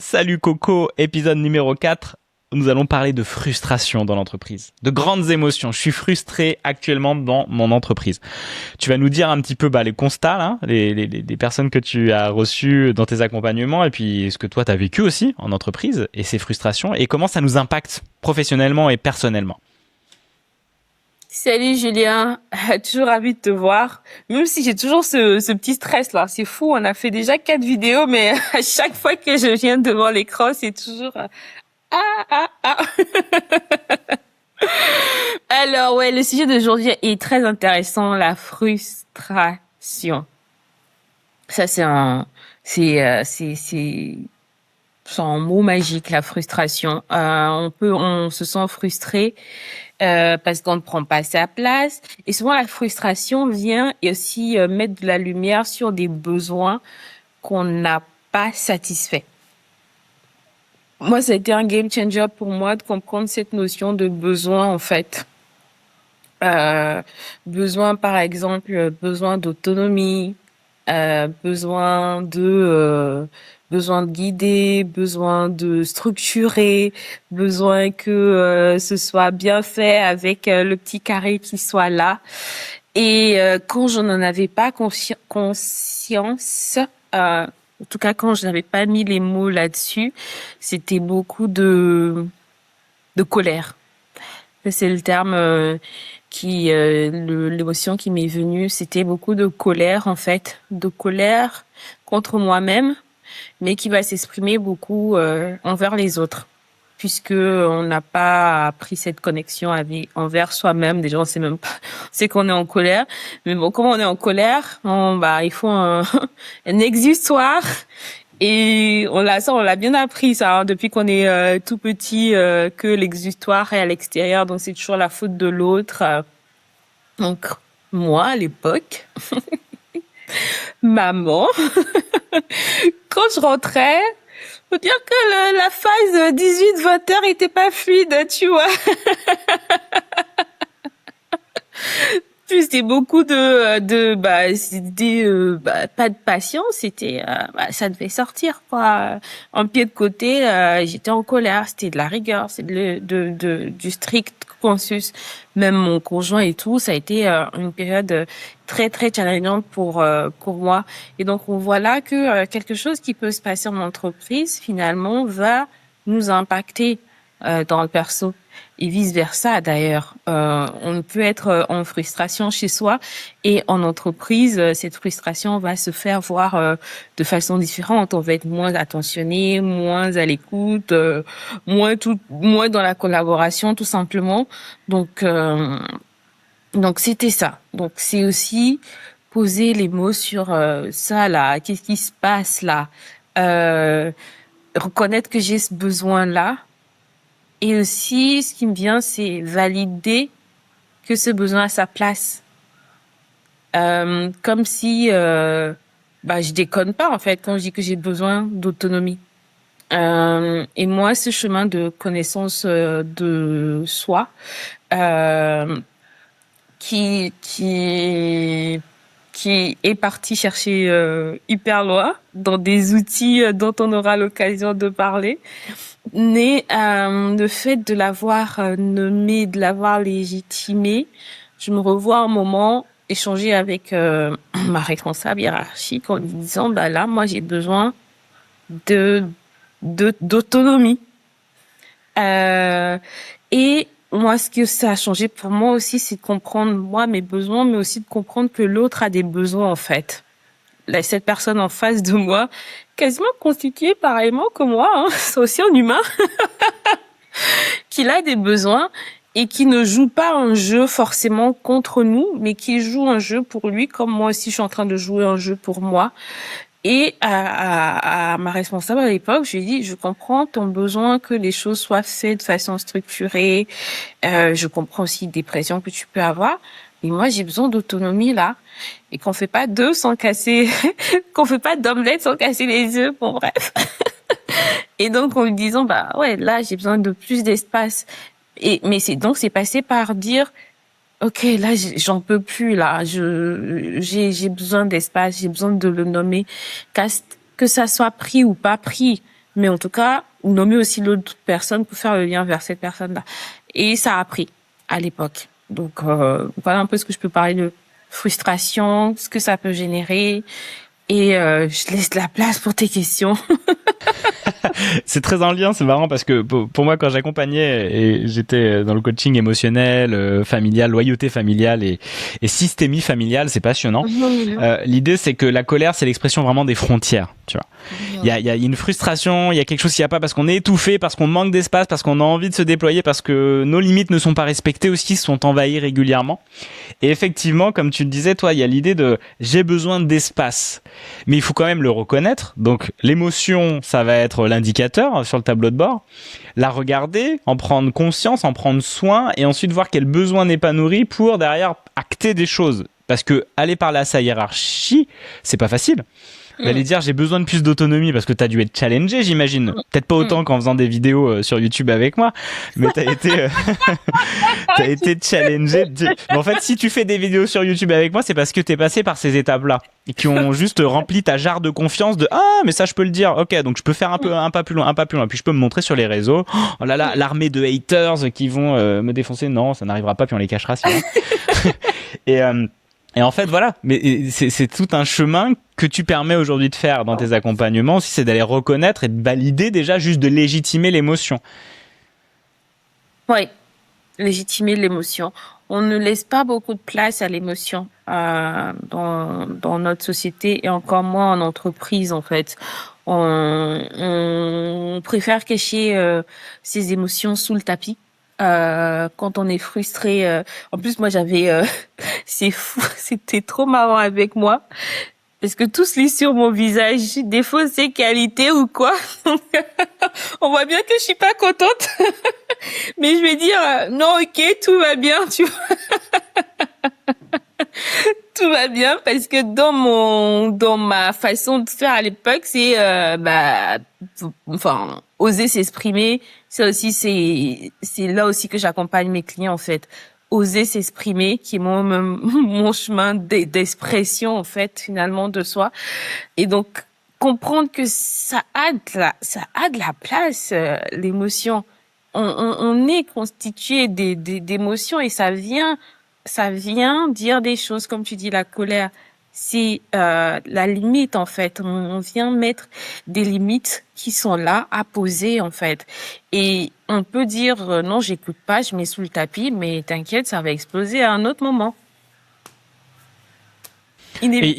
Salut Coco, épisode numéro 4. Nous allons parler de frustration dans l'entreprise, de grandes émotions. Je suis frustré actuellement dans mon entreprise. Tu vas nous dire un petit peu les constats, là, les personnes que tu as reçues dans tes accompagnements et puis ce que toi tu as vécu aussi en entreprise et ces frustrations et comment ça nous impacte professionnellement et personnellement. Salut Julien, toujours ravi de te voir. Même si j'ai toujours ce petit stress là, c'est fou. On a fait déjà 4 vidéos, mais à chaque fois que je viens devant l'écran, c'est toujours ah ah ah. Alors ouais, le sujet d'aujourd'hui est très intéressant, la frustration. Ça c'est un mot magique, la frustration. On se sent frustré parce qu'on ne prend pas sa place. Et souvent, la frustration vient et aussi mettre de la lumière sur des besoins qu'on n'a pas satisfaits. Moi, ça a été un game changer pour moi de comprendre cette notion de besoin, en fait. Besoin, par exemple, besoin d'autonomie, besoin de guider, besoin de structurer, besoin que ce soit bien fait avec le petit carré qui soit là. Et quand je n'en avais pas conscience, en tout cas quand je n'avais pas mis les mots là-dessus, c'était beaucoup de colère. C'est le terme l'émotion qui m'est venue, c'était beaucoup de colère en fait, de colère contre moi-même, mais qui va s'exprimer beaucoup envers les autres, puisque on n'a pas appris cette connexion envers soi-même. Déjà, on sait même pas, on sait qu'on est en colère, mais bon, comme on est en colère, il faut un exutoire. Et on l'a bien appris ça, hein, depuis qu'on est tout petit, que l'exutoire est à l'extérieur, donc c'est toujours la faute de l'autre. Donc moi à l'époque, maman, quand je rentrais, faut dire que la phase 18-20 heures était pas fluide, tu vois. Puis c'était beaucoup pas de patience, c'était ça devait sortir quoi. En pied de côté, j'étais en colère, c'était de la rigueur, c'est du strict consensus. Même mon conjoint et tout, ça a été une période très très challengeante pour moi. Et donc on voit là que quelque chose qui peut se passer en entreprise finalement va nous impacter dans le perso. Et vice versa d'ailleurs. On peut être en frustration chez soi et en entreprise, cette frustration va se faire voir de façon différente. On va être moins attentionné, moins à l'écoute, moins dans la collaboration tout simplement. Donc c'était ça. Donc c'est aussi poser les mots sur ça là. Qu'est-ce qui se passe là? Reconnaître que j'ai ce besoin là. Et aussi, ce qui me vient, c'est valider que ce besoin a sa place. Comme si, je déconne pas en fait quand je dis que j'ai besoin d'autonomie. Et moi, ce chemin de connaissance de soi, qui est parti chercher hyper loin dans des outils dont on aura l'occasion de parler. Né le fait de l'avoir nommé, de l'avoir légitimé, je me revois un moment échanger avec ma responsable hiérarchique en lui disant là moi j'ai besoin d'autonomie. Et moi ce que ça a changé pour moi aussi, c'est de comprendre moi mes besoins, mais aussi de comprendre que l'autre a des besoins en fait. Là, cette personne en face de moi, quasiment constituée pareillement que moi, hein, c'est aussi un humain, qu'il a des besoins et qui ne joue pas un jeu forcément contre nous, mais qui joue un jeu pour lui, comme moi aussi je suis en train de jouer un jeu pour moi. Et à ma responsable à l'époque, je lui ai dit, je comprends ton besoin que les choses soient faites de façon structurée, je comprends aussi des pressions que tu peux avoir, mais moi j'ai besoin d'autonomie là. Et qu'on fait pas d'œufs sans casser, qu'on fait pas d'omelette sans casser les œufs, bon bref. Et donc en lui disant là j'ai besoin de plus d'espace. Mais c'est passé par dire OK, là j'en peux plus là, j'ai besoin d'espace, j'ai besoin de le nommer, que ça soit pris ou pas pris. mais en tout cas, nommer aussi l'autre personne pour faire le lien vers cette personne-là. Et ça a pris à l'époque. Donc, voilà un peu ce que je peux parler de frustration, ce que ça peut générer. Et je laisse de la place pour tes questions. C'est très en lien, c'est marrant parce que pour moi, quand j'accompagnais et j'étais dans le coaching émotionnel, familial, loyauté familiale et systémie familiale, c'est passionnant. L'idée, c'est que la colère, c'est l'expression vraiment des frontières, tu vois. Il y a une frustration, il y a quelque chose qui n'y a pas parce qu'on est étouffé, parce qu'on manque d'espace, parce qu'on a envie de se déployer, parce que nos limites ne sont pas respectées aussi, sont envahies régulièrement. Et effectivement, comme tu le disais, toi, il y a l'idée de j'ai besoin d'espace. Mais il faut quand même le reconnaître. Donc, l'émotion, ça va être l'indicateur sur le tableau de bord. La regarder, en prendre conscience, en prendre soin et ensuite voir quel besoin n'est pas nourri pour derrière acter des choses. Parce que aller parler à sa hiérarchie, c'est pas facile. D'aller dire j'ai besoin de plus d'autonomie parce que t'as dû être challengé, j'imagine. Peut-être pas autant qu'en faisant des vidéos sur YouTube avec moi, mais t'as été t'as été challengé. Mais en fait, si tu fais des vidéos sur YouTube avec moi, c'est parce que t'es passé par ces étapes-là et qui ont juste rempli ta jarre de confiance de mais ça je peux le dire. OK, donc je peux faire un pas plus loin, puis je peux me montrer sur les réseaux. Oh là là, l'armée de haters qui vont me défoncer. Non, ça n'arrivera pas puis on les cachera sinon. Et en fait, voilà, mais c'est tout un chemin que tu permets aujourd'hui de faire dans tes accompagnements aussi, c'est d'aller reconnaître et de valider déjà, juste de légitimer l'émotion. Oui, légitimer l'émotion. On ne laisse pas beaucoup de place à l'émotion dans notre société et encore moins en entreprise en fait. On préfère cacher ses émotions sous le tapis. Quand on est frustré. En plus, moi, c'est fou, c'était trop marrant avec moi. Parce que tout se lit sur mon visage, défauts et qualités ou quoi. On voit bien que je suis pas contente. Mais je vais dire, non, ok, tout va bien, tu vois. Tout va bien parce que dans ma façon de faire à l'époque, c'est oser s'exprimer. Ça aussi c'est là aussi que j'accompagne mes clients en fait. Oser s'exprimer qui est mon chemin d'expression en fait finalement de soi. Et donc comprendre que ça a de la place l'émotion. On est constitué d'émotions et ça vient dire des choses, comme tu dis, la colère, c'est la limite en fait. On vient mettre des limites qui sont là à poser en fait. Et on peut dire non, j'écoute pas, je mets sous le tapis, mais t'inquiète, ça va exploser à un autre moment. Et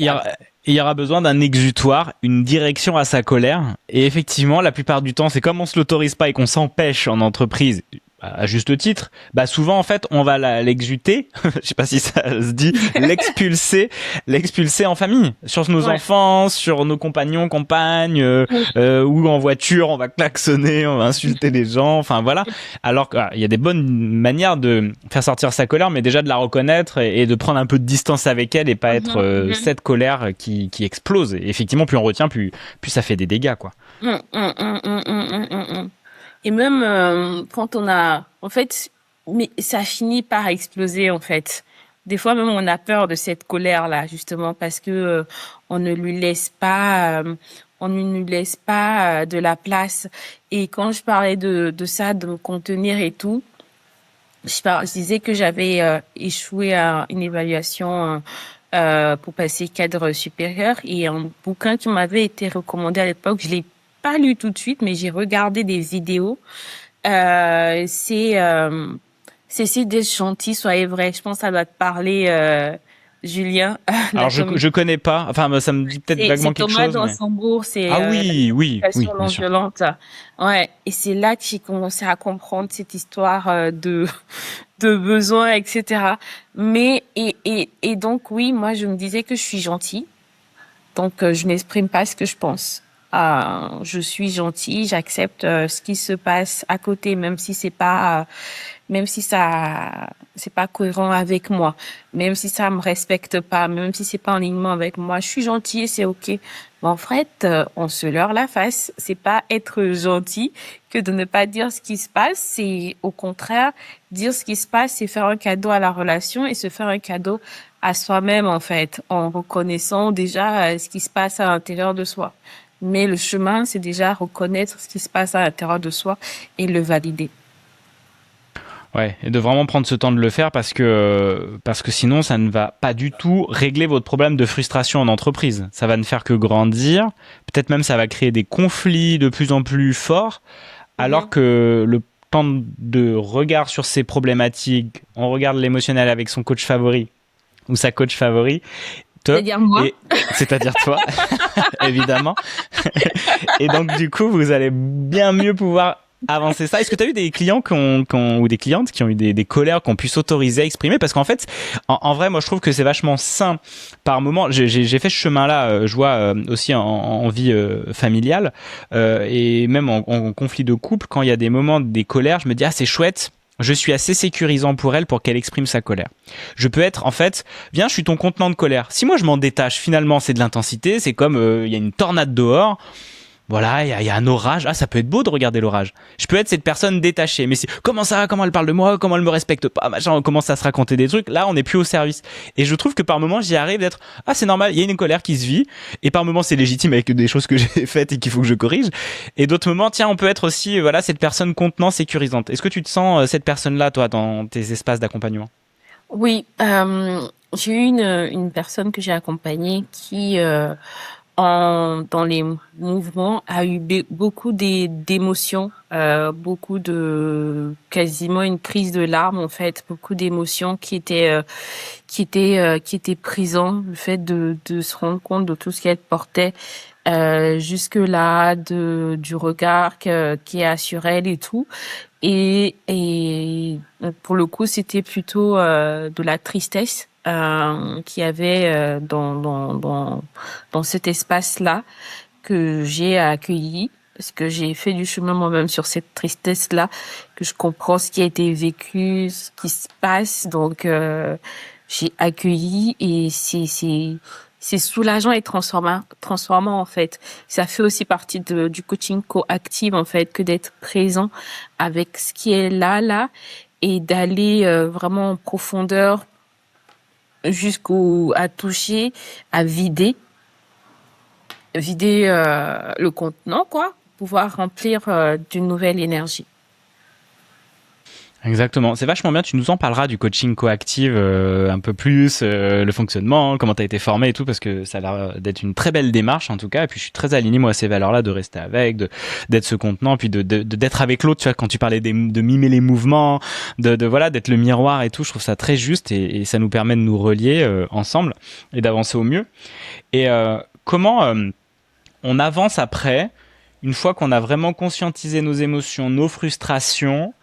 il y aura besoin d'un exutoire, une direction à sa colère. Et effectivement, la plupart du temps, c'est comme on se l'autorise pas et qu'on s'empêche en entreprise, à juste titre, bah souvent en fait on va l'exuter, je sais pas si ça se dit, l'expulser en famille, sur nos enfants, sur nos compagnons, compagnes, ou en voiture, on va klaxonner, on va insulter les gens, enfin voilà. Alors qu'il y a des bonnes manières de faire sortir sa colère, mais déjà de la reconnaître et de prendre un peu de distance avec elle et pas être cette colère qui explose. Et effectivement, plus on retient, plus ça fait des dégâts, quoi. Et même quand en fait, mais ça finit par exploser en fait. Des fois même on a peur de cette colère là justement parce que on ne lui laisse pas, de la place. Et quand je parlais de ça, de me contenir et tout, je disais que j'avais échoué à une évaluation pour passer cadre supérieur et un bouquin qui m'avait été recommandé à l'époque, je l'ai pas lu tout de suite, mais j'ai regardé des vidéos. C'est si d'être gentil, soyez vrai. Je pense que ça doit te parler, Julien. Alors je connais pas. Enfin, ça me dit peut-être vaguement quelque chose. C'est Thomas Dansembourg. C'est oui, non violente. Ouais. Et c'est là que j'ai commencé à comprendre cette histoire de besoin, etc. Mais et donc oui, moi je me disais que je suis gentille, donc je n'exprime pas ce que je pense. Je suis gentille, j'accepte ce qui se passe à côté, même si c'est pas cohérent avec moi, même si ça me respecte pas, même si c'est pas en alignement avec moi. Je suis gentille et c'est ok. Mais en fait, on se leurre la face. C'est pas être gentil que de ne pas dire ce qui se passe. C'est au contraire dire ce qui se passe, c'est faire un cadeau à la relation et se faire un cadeau à soi-même en fait, en reconnaissant déjà ce qui se passe à l'intérieur de soi. Mais le chemin, c'est déjà reconnaître ce qui se passe à l'intérieur de soi et le valider. Ouais, et de vraiment prendre ce temps de le faire parce que sinon ça ne va pas du tout régler votre problème de frustration en entreprise. Ça va ne faire que grandir. Peut-être même ça va créer des conflits de plus en plus forts, alors Mhm. que le temps de regard sur ces problématiques, on regarde l'émotionnel avec son coach favori ou sa coach favori, C'est-à-dire moi. et c'est-à-dire toi, évidemment. Et donc, du coup, vous allez bien mieux pouvoir avancer ça. Est-ce que tu as eu des clients ou des clientes qui ont eu des colères qu'on puisse s'autoriser à exprimer? Parce qu'en fait, en vrai, moi, je trouve que c'est vachement sain par moment. J'ai fait ce chemin-là, je vois aussi en vie familiale et même en conflit de couple, quand il y a des moments, des colères, je me dis, ah, c'est chouette. Je suis assez sécurisant pour elle pour qu'elle exprime sa colère. Je peux être, en fait, viens, je suis ton contenant de colère. Si moi je m'en détache, finalement, c'est de l'intensité. C'est comme il y a une tornade dehors. Voilà, il y a un orage. Ah, ça peut être beau de regarder l'orage. Je peux être cette personne détachée. Mais comment ça, comment elle parle de moi, comment elle me respecte pas, machin, on commence à se raconter des trucs. Là, on n'est plus au service. Et je trouve que par moments, j'y arrive d'être, ah, c'est normal, il y a une colère qui se vit. Et par moments, c'est légitime avec des choses que j'ai faites et qu'il faut que je corrige. Et d'autres moments, tiens, on peut être aussi, voilà, cette personne contenant, sécurisante. Est-ce que tu te sens cette personne-là, toi, dans tes espaces d'accompagnement? Oui, j'ai eu une personne que j'ai accompagnée qui, dans les mouvements, a eu beaucoup d'émotions, beaucoup quasiment une crise de larmes en fait, beaucoup d'émotions qui étaient présents, le fait de se rendre compte de tout ce qu'elle portait jusque-là, du regard qui est sur elle et tout. Et donc, pour le coup, c'était plutôt de la tristesse qu'il y avait dans cet espace-là que j'ai accueilli. Parce que j'ai fait du chemin moi-même sur cette tristesse-là, que je comprends ce qui a été vécu, ce qui se passe. Donc, j'ai accueilli et c'est soulageant et transformant en fait. Ça fait aussi partie du coaching coactive en fait, que d'être présent avec ce qui est là et d'aller vraiment en profondeur jusqu'au à toucher, à vider le contenant quoi, pouvoir remplir d'une nouvelle énergie. Exactement. C'est vachement bien. Tu nous en parleras du coaching coactive un peu plus, le fonctionnement, comment tu as été formé et tout, parce que ça a l'air d'être une très belle démarche en tout cas. Et puis je suis très aligné moi à ces valeurs-là, de rester avec, d'être ce contenant, puis d'être avec l'autre. Tu vois, quand tu parlais de mimer les mouvements, voilà, d'être le miroir et tout, je trouve ça très juste et ça nous permet de nous relier ensemble et d'avancer au mieux. Et comment on avance après, une fois qu'on a vraiment conscientisé nos émotions, nos frustrations?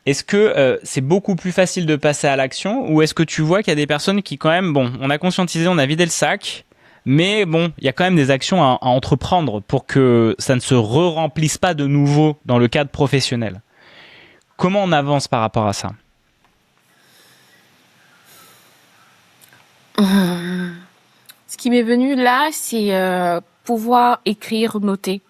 Est-ce que c'est beaucoup plus facile de passer à l'action ou est-ce que tu vois qu'il y a des personnes qui quand même, bon, on a conscientisé, on a vidé le sac, mais bon, il y a quand même des actions à entreprendre pour que ça ne se re-remplisse pas de nouveau dans le cadre professionnel. Comment on avance par rapport à ça? Ce qui m'est venu là, c'est pouvoir écrire, noter.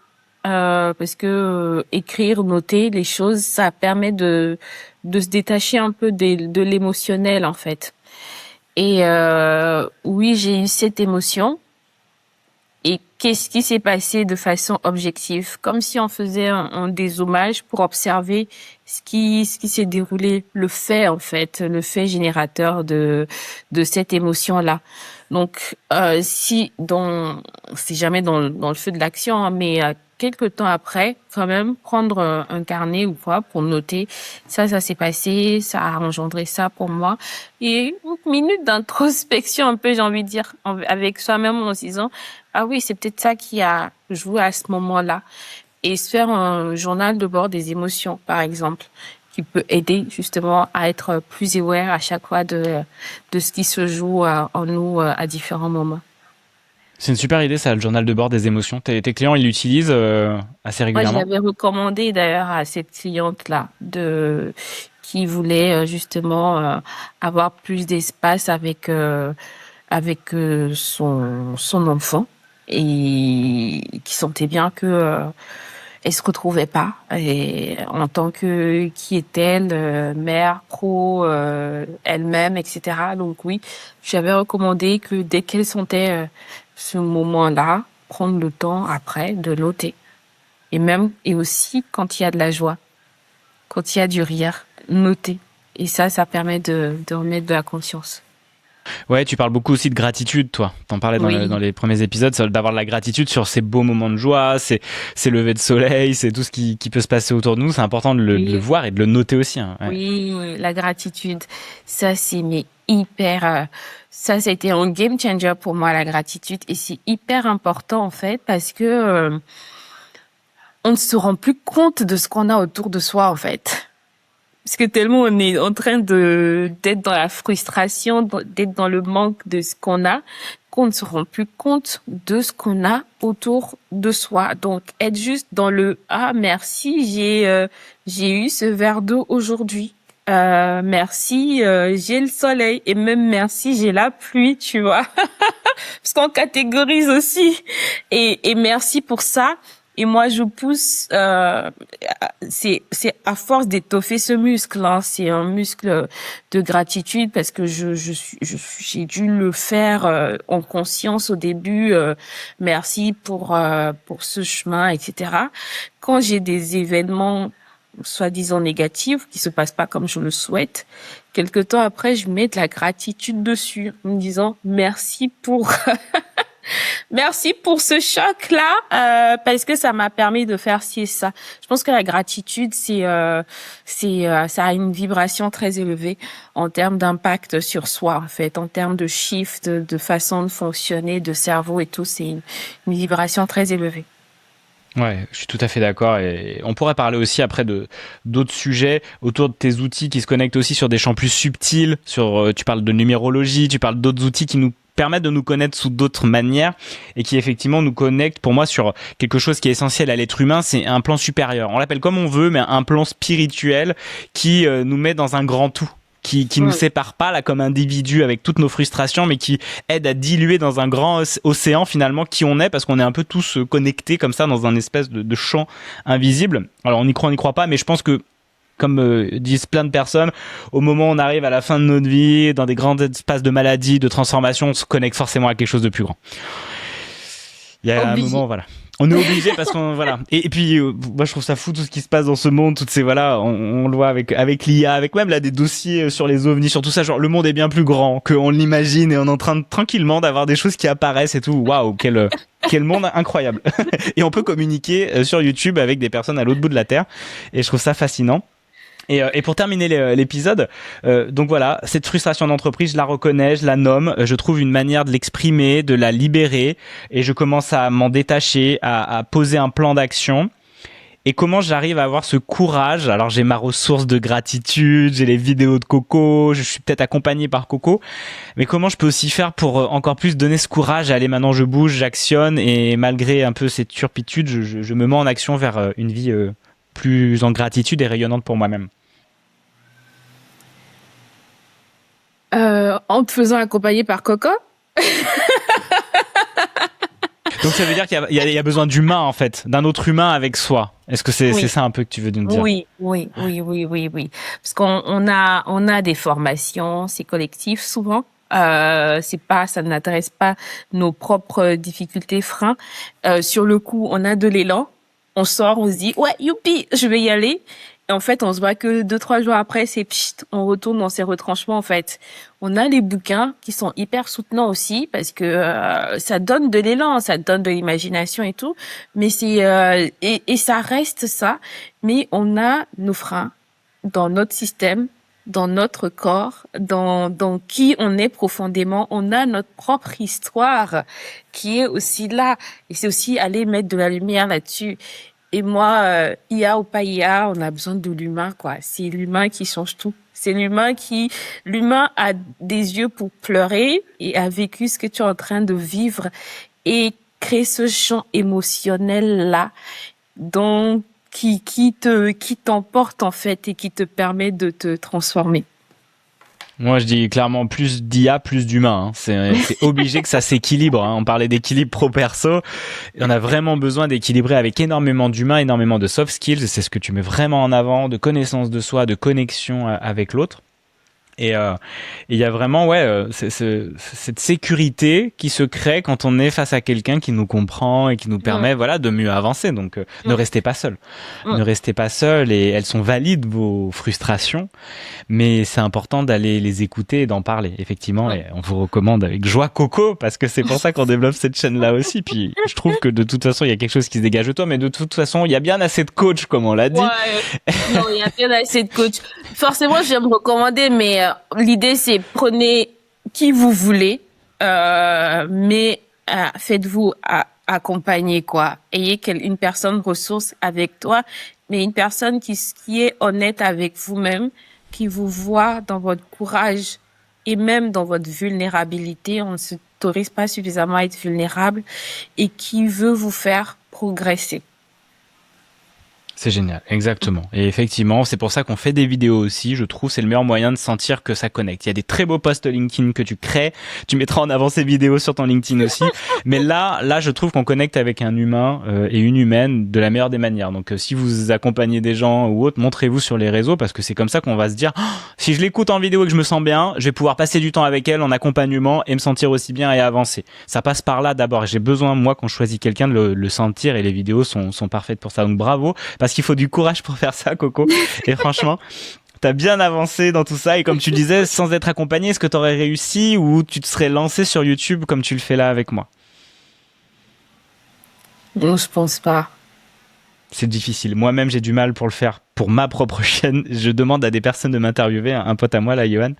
Parce que écrire, noter les choses, ça permet de se détacher un peu de l'émotionnel en fait. Et oui, j'ai eu cette émotion. Et qu'est-ce qui s'est passé de façon objective, comme si on faisait un dézoomage pour observer ce qui s'est déroulé, le fait en fait, le fait générateur de cette émotion-là. Donc c'est jamais dans le feu de l'action, hein, mais quelques temps après, quand même, prendre un carnet ou quoi pour noter ça s'est passé, ça a engendré ça pour moi. Et une minute d'introspection un peu, j'ai envie de dire, avec soi-même en se disant, ah oui, c'est peut-être ça qui a joué à ce moment-là. Et se faire un journal de bord des émotions, par exemple, qui peut aider justement à être plus aware à chaque fois de ce qui se joue en nous à différents moments. C'est une super idée ça, le journal de bord des émotions. Tes clients, ils l'utilisent assez Moi, je régulièrement? l'avais recommandé d'ailleurs à cette cliente-là qui voulait justement avoir plus d'espace avec son enfant et qui sentait bien que elle se retrouvait pas et en tant que qui est-elle mère pro elle-même etc. Donc oui, j'avais recommandé que dès qu'elle sentait ce moment-là prendre le temps après de noter. Et aussi quand il y a de la joie, quand il y a du rire, noter. Et ça permet de remettre de la conscience. Ouais, tu parles beaucoup aussi de gratitude, toi. T'en parlais Oui. dans les premiers épisodes, d'avoir de la gratitude sur ces beaux moments de joie, ces levées de soleil, c'est tout ce qui peut se passer autour de nous. C'est important de le voir et de le noter aussi. Hein. Ouais. Oui, la gratitude, ça c'est mais hyper. Ça a été un game changer pour moi, la gratitude, et c'est hyper important en fait parce que on ne se rend plus compte de ce qu'on a autour de soi en fait. Parce que tellement on est en train d'être dans la frustration, d'être dans le manque de ce qu'on a, qu'on ne se rend plus compte de ce qu'on a autour de soi. Donc, être juste dans le « Ah, merci, j'ai eu ce verre d'eau aujourd'hui. Merci, j'ai le soleil. Et même merci, j'ai la pluie, tu vois. » Parce qu'on catégorise aussi. Et merci pour ça. Et moi, je pousse, c'est à force d'étoffer ce muscle, hein. C'est un muscle de gratitude parce que j'ai dû le faire en conscience au début. Merci pour ce chemin, etc. Quand j'ai des événements soi-disant négatifs qui se passent pas comme je le souhaite, quelque temps après, je mets de la gratitude dessus en me disant merci pour merci pour ce choc-là, parce que ça m'a permis de faire ci et ça. Je pense que la gratitude, ça a une vibration très élevée en termes d'impact sur soi, en fait, en termes de shift, de façon de fonctionner, de cerveau et tout. C'est une vibration très élevée. Ouais, je suis tout à fait d'accord et on pourrait parler aussi après d'autres sujets autour de tes outils qui se connectent aussi sur des champs plus subtils, tu parles de numérologie, tu parles d'autres outils qui nous permettent de nous connaître sous d'autres manières et qui effectivement nous connectent pour moi sur quelque chose qui est essentiel à l'être humain, c'est un plan supérieur. On l'appelle comme on veut, mais un plan spirituel qui nous met dans un grand tout. Qui nous sépare pas là comme individus avec toutes nos frustrations, mais qui aide à diluer dans un grand océan finalement qui on est, parce qu'on est un peu tous connectés comme ça dans un espèce de champ invisible. Alors on y croit pas, mais je pense que comme disent plein de personnes, au moment où on arrive à la fin de notre vie, dans des grands espaces de maladie, de transformation, on se connecte forcément à quelque chose de plus grand. Il y a un moment, voilà. On est obligé parce qu'on voilà. Et puis moi je trouve ça fou tout ce qui se passe dans ce monde, toutes ces voilà, on le voit avec l'IA, avec même là des dossiers sur les ovnis, sur tout ça, genre le monde est bien plus grand qu'on l'imagine et on est en train de tranquillement d'avoir des choses qui apparaissent et tout. Waouh, quel monde incroyable. Et on peut communiquer sur YouTube avec des personnes à l'autre bout de la terre et je trouve ça fascinant. Et pour terminer l'épisode, donc voilà, cette frustration d'entreprise, je la reconnais, je la nomme, je trouve une manière de l'exprimer, de la libérer, et je commence à m'en détacher, à poser un plan d'action. Et comment j'arrive à avoir ce courage? Alors j'ai ma ressource de gratitude, j'ai les vidéos de Coco, je suis peut-être accompagné par Coco, mais comment je peux aussi faire pour encore plus donner ce courage? Allez, maintenant je bouge, j'actionne, et malgré un peu cette turpitude, je me mets en action vers une vie plus en gratitude et rayonnante pour moi-même. En te faisant accompagner par Coco. Donc ça veut dire qu'il y a besoin d'humain en fait, d'un autre humain avec soi. Est-ce que c'est ça un peu que tu veux nous dire? Oui. Parce qu'on a des formations, c'est collectif souvent. Ça n'intéresse pas nos propres difficultés, freins. Sur le coup, on a de l'élan. On sort, on se dit ouais, youpi, je vais y aller. Et en fait, on se voit que 2-3 jours après, on retourne dans ses retranchements, en fait. On a les bouquins qui sont hyper soutenants aussi parce que ça donne de l'élan, ça donne de l'imagination et tout. Mais et ça reste ça. Mais on a nos freins dans notre système, dans notre corps, dans qui on est profondément. On a notre propre histoire qui est aussi là. Et c'est aussi aller mettre de la lumière là-dessus. Et moi, IA ou pas IA, on a besoin de l'humain, quoi. C'est l'humain qui change tout. C'est l'humain a des yeux pour pleurer et a vécu ce que tu es en train de vivre et crée ce champ émotionnel-là, qui t'emporte, en fait, et qui te permet de te transformer. Moi, je dis clairement plus d'IA, plus d'humain. Hein. C'est obligé que ça s'équilibre. Hein. On parlait d'équilibre pro-perso. On a vraiment besoin d'équilibrer avec énormément d'humain, énormément de soft skills. C'est ce que tu mets vraiment en avant, de connaissance de soi, de connexion avec l'autre. Et il y a vraiment cette sécurité qui se crée quand on est face à quelqu'un qui nous comprend et qui nous permet de mieux avancer. Donc ne restez pas seul. Ne restez pas seul, et elles sont valides, vos frustrations, mais c'est important d'aller les écouter et d'en parler, effectivement. Et on vous recommande avec joie Coco, parce que c'est pour ça qu'on développe cette chaîne-là aussi. Puis je trouve que de toute façon, il y a quelque chose qui se dégage de toi, mais de toute façon, il y a bien assez de coach, comme on l'a dit. Non, il y a bien assez de coach. Forcément, je vais me recommander, mais l'idée, c'est prenez qui vous voulez, mais faites-vous accompagner, quoi. Ayez une personne ressource avec toi, mais une personne qui est honnête avec vous-même, qui vous voit dans votre courage et même dans votre vulnérabilité. On ne s'autorise pas suffisamment à être vulnérable, et qui veut vous faire progresser. C'est génial, exactement. Et effectivement, c'est pour ça qu'on fait des vidéos aussi. Je trouve c'est le meilleur moyen de sentir que ça connecte. Il y a des très beaux posts LinkedIn que tu crées. Tu mettras en avant ces vidéos sur ton LinkedIn aussi. Mais là, je trouve qu'on connecte avec un humain et une humaine de la meilleure des manières. Donc, si vous accompagnez des gens ou autres, montrez-vous sur les réseaux, parce que c'est comme ça qu'on va se dire, si je l'écoute en vidéo et que je me sens bien, je vais pouvoir passer du temps avec elle en accompagnement et me sentir aussi bien et avancer. Ça passe par là d'abord. J'ai besoin, moi, quand je choisis quelqu'un, de le sentir, et les vidéos sont parfaites pour ça. Donc, bravo. Parce qu'il faut du courage pour faire ça, Coco. Et franchement, t'as bien avancé dans tout ça. Et comme tu disais, sans être accompagné, est-ce que t'aurais réussi, ou tu te serais lancé sur YouTube comme tu le fais là avec moi? Non, je pense pas. C'est difficile. Moi-même, j'ai du mal pour le faire pour ma propre chaîne. Je demande à des personnes de m'interviewer, un pote à moi là, Johan,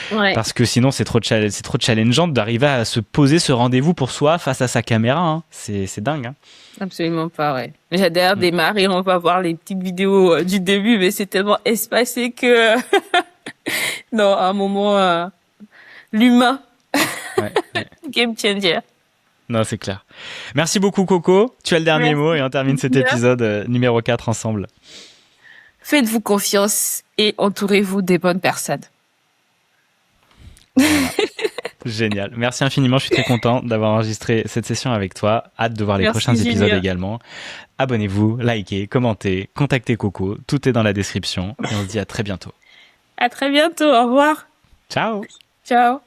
parce que sinon c'est trop challengeant d'arriver à se poser ce rendez-vous pour soi face à sa caméra. Hein. C'est dingue. Hein. Absolument pas, ouais. J'ai d'ailleurs démarré, on va voir les petites vidéos du début, mais c'est tellement espacé que non, à un moment, l'humain, game changer. Non, c'est clair. Merci beaucoup, Coco. Tu as le dernier mot, et on termine cet épisode numéro 4 ensemble. Faites-vous confiance et entourez-vous des bonnes personnes. Voilà. Génial. Merci infiniment. Je suis très content d'avoir enregistré cette session avec toi. Hâte de voir les prochains épisodes également. Abonnez-vous, likez, commentez, contactez Coco. Tout est dans la description. Et on se dit à très bientôt. À très bientôt. Au revoir. Ciao. Ciao.